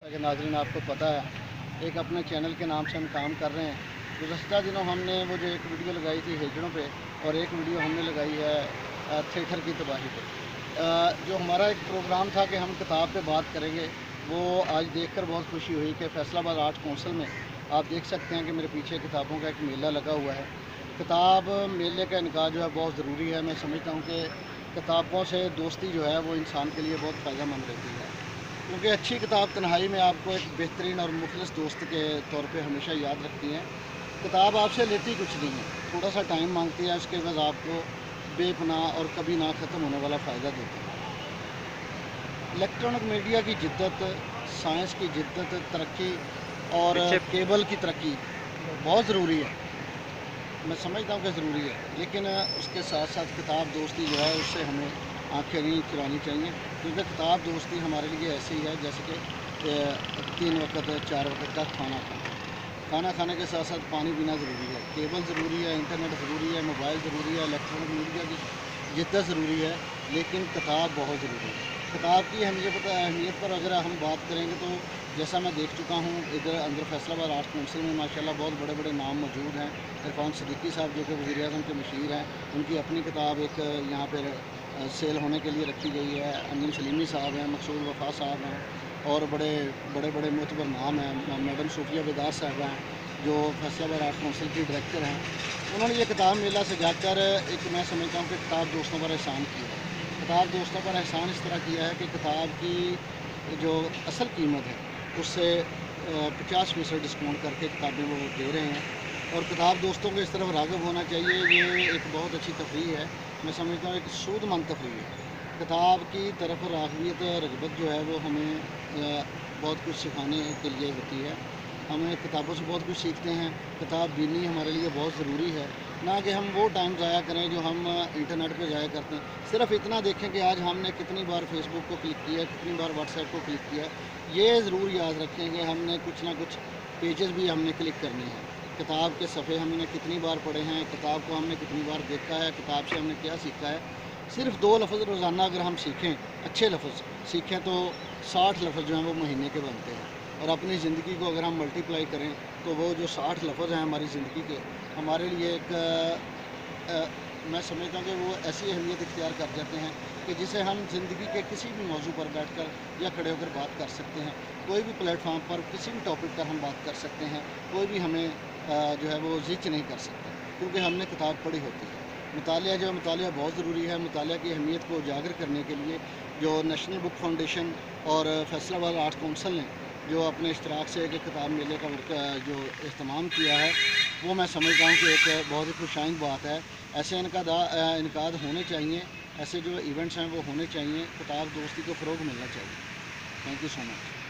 कि नाज़रीन आपको पता है, एक अपने चैनल के नाम से हम काम कर रहे हैं। गुज़श्ता दिनों हमने वो जो एक वीडियो लगाई थी हिजड़ों पे और एक वीडियो हमने लगाई है थिएटर की तबाही पे। जो हमारा एक प्रोग्राम था कि हम किताब पे बात करेंगे, वो आज देखकर बहुत खुशी हुई कि फैसलाबाद आर्ट कौंसिल में आप देख सकते हैं कि मेरे पीछे किताबों का एक मेला लगा हुआ है। किताब मेले का इनका जो है बहुत ज़रूरी है। मैं समझता हूँ कि किताबों से दोस्ती जो है वो इंसान के लिए बहुत फ़ायदेमंद रहती है, क्योंकि अच्छी किताब तन्हाई में आपको एक बेहतरीन और मुखलिस दोस्त के तौर पे हमेशा याद रखती हैं। किताब आपसे लेती कुछ नहीं है, थोड़ा सा टाइम मांगती है, उसके बाद आपको बेपनाह और कभी ना ख़त्म होने वाला फ़ायदा देती है। इलेक्ट्रॉनिक मीडिया की जिद्दत, साइंस की जिद्दत, तरक्की और पीछे केबल की तरक्की बहुत ज़रूरी है। मैं समझता हूँ कि ज़रूरी है, लेकिन उसके साथ साथ किताब दोस्ती जो है उससे हमें आंखें नहीं चुरानी चाहिए, क्योंकि किताब दोस्ती हमारे लिए ऐसी है जैसे कि 3 वक्त 4 वक्त का खाना खाना। खाना खाने के साथ साथ पानी पीना ज़रूरी है, केबल ज़रूरी है, इंटरनेट ज़रूरी है, मोबाइल ज़रूरी है, इलेक्ट्रॉनिक मीडिया की जितना ज़रूरी है, लेकिन किताब बहुत ज़रूरी है। किताब की अहमियत पर अगर हम बात करेंगे तो जैसा मैं देख चुका हूँ, इधर अंदर फैसलाबाद आर्ट कौंसिल में माशाल्लाह बहुत बड़े बड़े नाम मौजूद हैं। इरफान सिद्दीकी साहब जो कि वज़ीर-ए-आज़म के मशीर हैं, उनकी अपनी किताब एक यहाँ पर सेल होने के लिए रखी गई है। अमीन सलीमी साहब हैं, मकसूद वफ़ा साहब हैं और बड़े बड़े बड़े मोतबर नाम हैं। मैडम सूफिया बेदार साहब हैं, जो फैसलाबाद आर्ट कौंसिल की डायरेक्टर हैं। उन्होंने ये किताब मेला सजाकर एक, मैं समझता हूँ कि किताब दोस्तों पर एहसान किया है। किताब दोस्तों पर एहसान इस तरह किया है कि किताब की जो असल कीमत है उससे 50% डिस्काउंट करके किताबें वो दे रहे हैं, और किताब दोस्तों को इस तरफ राग़िब होना चाहिए। ये एक बहुत अच्छी तफरीह है। मैं समझता हूँ एक सूदमंद तफरीह है। किताब की तरफ राग़ियत रग़बत जो है वो हमें बहुत कुछ सिखाने के लिए होती है। हमें किताबों से बहुत कुछ सीखते हैं। किताब बीनी हमारे लिए बहुत ज़रूरी है, ना कि हम वो टाइम ज़ाया करें जो हम इंटरनेट पे ज़ाया करते हैं। सिर्फ़ इतना देखें कि आज हमने कितनी बार फेसबुक को क्लिक किया, कितनी बार व्हाट्सएप को क्लिक किया। ये ज़रूर याद रखें कि हमने कुछ ना कुछ पेजेस भी हमने क्लिक करने हैं। किताब के सफ़े हमने कितनी बार पढ़े हैं, किताब को हमने कितनी बार देखा है, किताब से हमने क्या सीखा है। सिर्फ़ 2 लफ्ज़ रोज़ाना अगर हम सीखें, अच्छे लफ्ज़ सीखें, तो 60 लफ्ज़ जो हैं वो महीने के बनते हैं। और अपनी ज़िंदगी को अगर हम मल्टीप्लाई करें तो वो जो 60 लफ्ज़ हैं हमारी ज़िंदगी के, हमारे लिए एक मैं समझता हूँ कि वो ऐसी अहमियत इख्तियार कर जाते हैं कि जिसे हम ज़िंदगी के किसी भी मौजू पर बैठकर या खड़े होकर बात कर सकते हैं। कोई भी प्लेटफॉर्म पर किसी भी टॉपिक पर हम बात कर सकते हैं। कोई भी हमें जो है वो ज़िच नहीं कर सकता, क्योंकि हमने किताब पढ़ी होती है। मुतालिया बहुत ज़रूरी है। मुतालिया की अहमियत को उजागर करने के लिए जो नेशनल बुक फाउंडेशन और फैसलाबाद आर्ट कौंसिल ने जो अपने इश्तराक से एक किताब मेले का जो इह्तमाम किया है, वो मैं समझता हूँ कि एक बहुत ही खुशाइंद बात है। ऐसे इनकाद होने चाहिए, ऐसे जो इवेंट्स हैं वो होने चाहिए। किताब दोस्ती को फ़रोग़ मिलना चाहिए। Thank you so much.